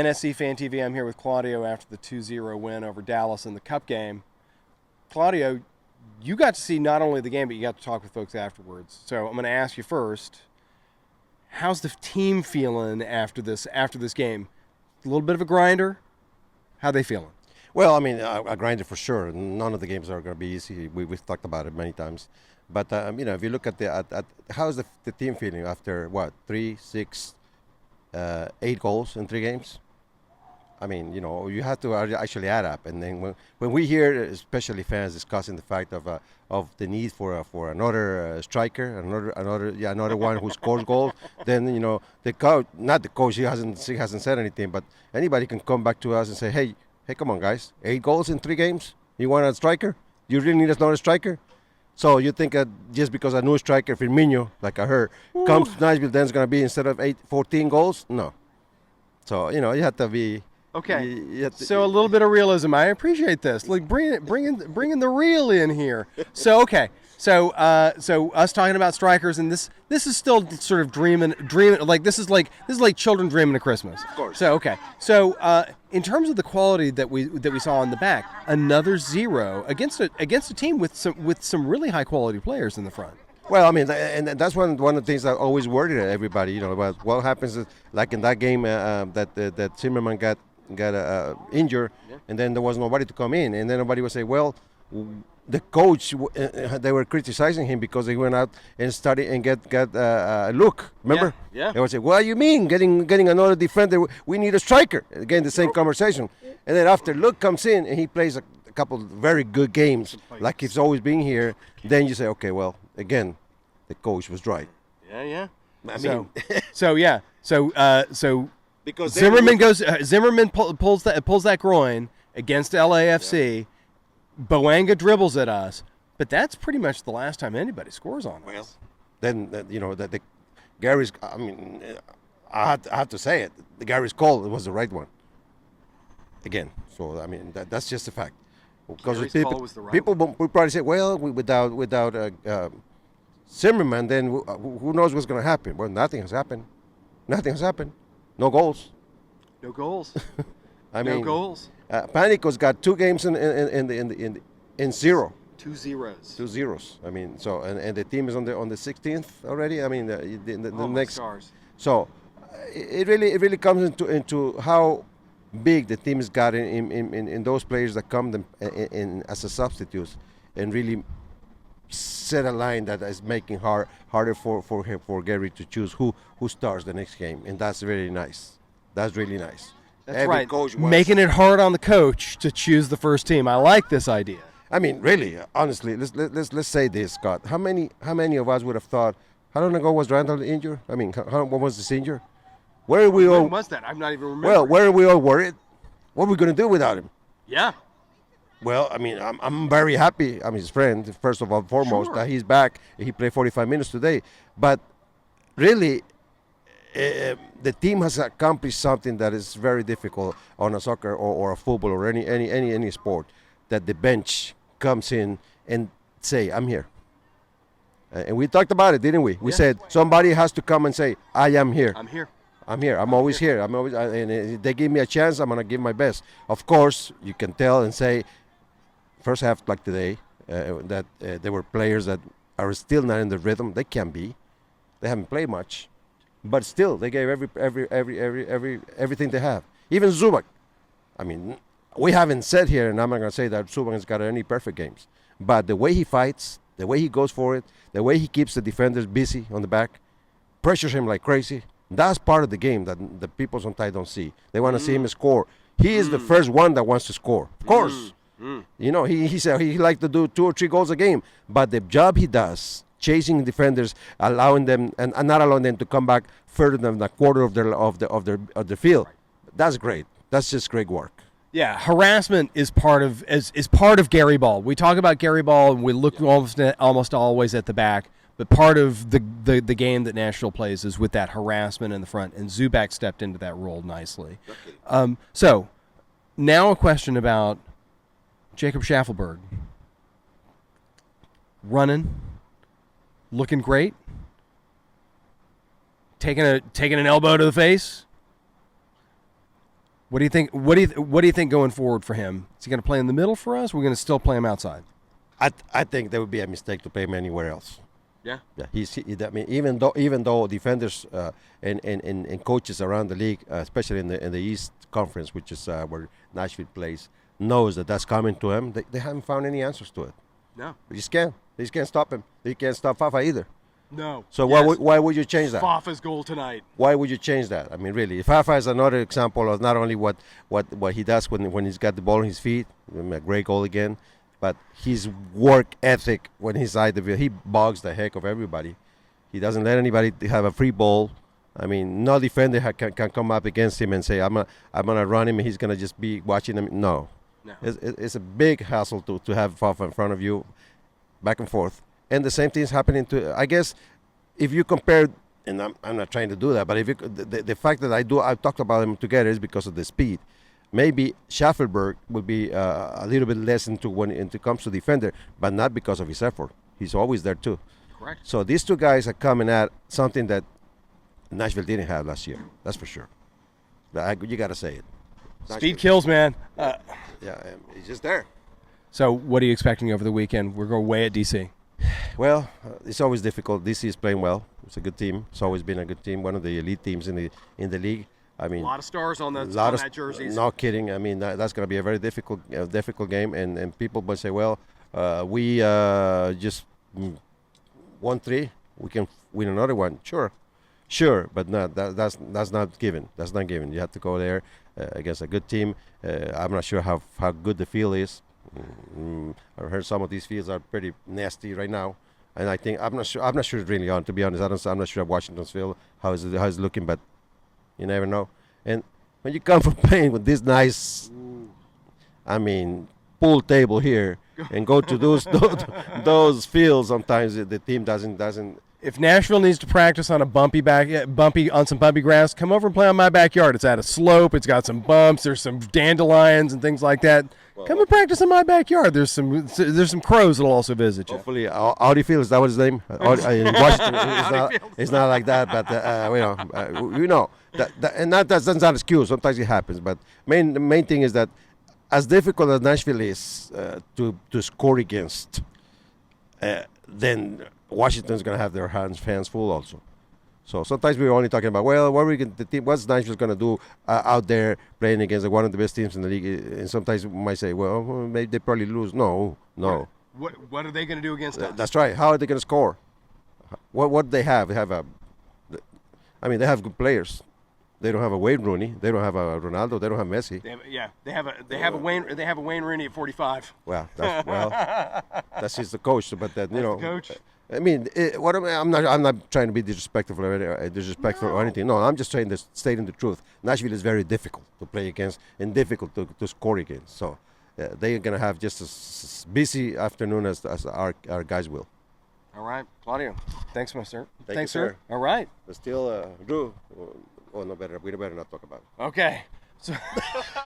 NSC Fan TV. I'm here with Claudio after the 2-0 win over Dallas in the Cup game. Claudio, you got to see not only the game, but you got to talk with folks afterwards. So I'm going to ask you first, how's the team feeling after this game? A little bit of a grinder. How they feeling? Well, I mean, a grinder for sure. None of the games are going to be easy. We've talked about it many times. But, if you look at how's the team feeling after, 3, 6, 8 goals in 3 games? I mean, you have to actually add up. And then when we hear, especially fans discussing the fact of the need for another striker, another one who scores goals, then the coach, not the coach, he hasn't said anything, but anybody can come back to us and say, hey, come on, guys, 8 goals in 3 games? You want a striker? You really need another striker? So you think that just because a new striker, Firmino, like I heard, comes to Nashville, then it's going to be instead of 14 goals? No. So, you have to be... Okay, so a little bit of realism. I appreciate this. Like bringing the real in here. So so us talking about strikers, and this is still sort of dreaming. Like this is like children dreaming of Christmas. Of course. So in terms of the quality that we saw in the back, another 0 against a team with some really high quality players in the front. Well, I mean, and that's one of the things that always worried everybody. About what happens, like in that game that Zimmerman got injured, and then there was nobody to come in, and then nobody would say, well, the coach, they were criticizing him because he went out and started and got Luke, remember? Yeah. They would say, what do you mean getting another defender? We need a striker. Again, the same conversation. And then after Luke comes in and he plays a couple of very good games, like he's always been here, then you say, okay, well, again, the coach was right. Yeah. I mean, So because Zimmerman pulls that groin against LAFC. Yeah. Boanga dribbles at us, but that's pretty much the last time anybody scores on us. Then the Gary's. I mean, I have to say it. The Gary's call was the right one. Again, so I mean that's just a fact. Because people will probably say, well, without Zimmerman, then who knows what's going to happen? Well, nothing has happened. No goals. No goals. I mean, no goals. Panico's got 2 games in 0. 2 zeros. 2 zeros. I mean, so and the team is on the 16th already. I mean, the next. Stars. So it really comes into how big the team has got in those players that come in as a substitutes and really set a line that is making harder for Gary to choose who starts the next game, and that's really nice. That's really nice. That's right. Making it hard on the coach to choose the first team. I like this idea. I mean, really, honestly, let's say this, Scott. How many of us would have thought? How long ago was Randall injured? I mean, when was this injured? When was that? I'm not even remembering. Well, where are we all worried? What are we going to do without him? Yeah. Well, I mean, I'm very happy. I'm his friend, first of all, foremost, that he's back. He played 45 minutes today. But really, the team has accomplished something that is very difficult on a soccer or a football or any sport, that the bench comes in and say, I'm here. And we talked about it, didn't we? We said somebody has to come and say, I am here. I'm here. I'm always here. And if they give me a chance, I'm going to give my best. Of course, you can tell and say, first half like today, that there were players that are still not in the rhythm. They can be. They haven't played much. But still, they gave everything they have. Even Zubak. I mean, we haven't said here, and I'm not going to say that Zubak has got any perfect games. But the way he fights, the way he goes for it, the way he keeps the defenders busy on the back, pressures him like crazy, that's part of the game that the people sometimes don't see. They want to see him score. He is the first one that wants to score. Of course. He said he likes to do 2 or 3 goals a game. But the job he does, chasing defenders, allowing them and not allowing them to come back further than a quarter of their field, that's great. That's just great work. Yeah, harassment is part of Gary Ball. We talk about Gary Ball and we look almost always at the back, but part of the game that Nashville plays is with that harassment in the front, and Zubak stepped into that role nicely. So now a question about Jacob Schaffelberg. Running, looking great, taking an elbow to the face. What do you think? What do you think going forward for him? Is he going to play in the middle for us? Or we're going to still play him outside. I think that would be a mistake to play him anywhere else. Yeah. Yeah, I mean, even though defenders and coaches around the league, especially in the East Conference, which is where Nashville plays, knows that that's coming to him. They haven't found any answers to it. No. They just can't. They just can't stop him. They can't stop Fafa either. No. So why would you change that? Fafa's goal tonight. Why would you change that? I mean, really, Fafa is another example of not only what he does when he's got the ball in his feet, a great goal again, but his work ethic when he's out the field. He bogs the heck of everybody. He doesn't let anybody have a free ball. I mean, no defender can come up against him and say, I'm gonna run him and he's gonna just be watching him. No. It's a big hassle to have Fafa in front of you, back and forth. And the same thing is happening to, I guess, if you compare, and I'm not trying to do that, but if you, the fact that I've talked about them together is because of the speed. Maybe Schaffelberg will be a little bit less when it comes to defender, but not because of his effort. He's always there too. Correct. So these two guys are coming at something that Nashville didn't have last year. That's for sure. You got to say it. Speed kills, man. Yeah, he's just there. So what are you expecting over the weekend? We're going away at DC. Well, it's always difficult. DC is playing well. It's a good team. It's always been a good team. One of the elite teams in the league. I mean, a lot of stars on that jerseys. No kidding. I mean, that's going to be a very difficult game. And people will say, well, we just won 3. We can win another one. Sure, but that's not given. That's not given. You have to go there against a good team. I'm not sure how good the field is. I've heard some of these fields are pretty nasty right now, and I'm not sure it's really on. To be honest, I'm not sure Washington's field how is it looking, but you never know. And when you come from playing with this nice, I mean, pool table here, and go to those fields, sometimes the team doesn't. If Nashville needs to practice on some bumpy grass, come over and play on my backyard. It's at a slope. It's got some bumps. There's some dandelions and things like that. Come and practice in my backyard. There's some crows that'll also visit you. Hopefully, Audi Field, is that what his name? In Washington, it's not like that, but you know, that's not an excuse. Sometimes it happens, but the main thing is that as difficult as Nashville is to score against, then Washington's going to have their fans full also. So sometimes we're only talking about, well, what's Nashville going to do out there playing against one of the best teams in the league? And sometimes we might say, well, maybe they probably lose. No. What are they going to do against us? That's right. How are they going to score? What do they have? They have they have good players. They don't have a Wayne Rooney. They don't have a Ronaldo. They don't have Messi. They have a Wayne Rooney at 45. Well, that's just the coach. But that the coach. I mean, I'm not trying to be disrespectful or anything. No, I'm just stating the truth. Nashville is very difficult to play against and difficult to score against. So they're gonna have just as busy afternoon as our guys will. All right, Claudio. Thanks, my sir. Thanks, sir. All right. But still, Drew. Oh, no better. We better not talk about it. Okay. So.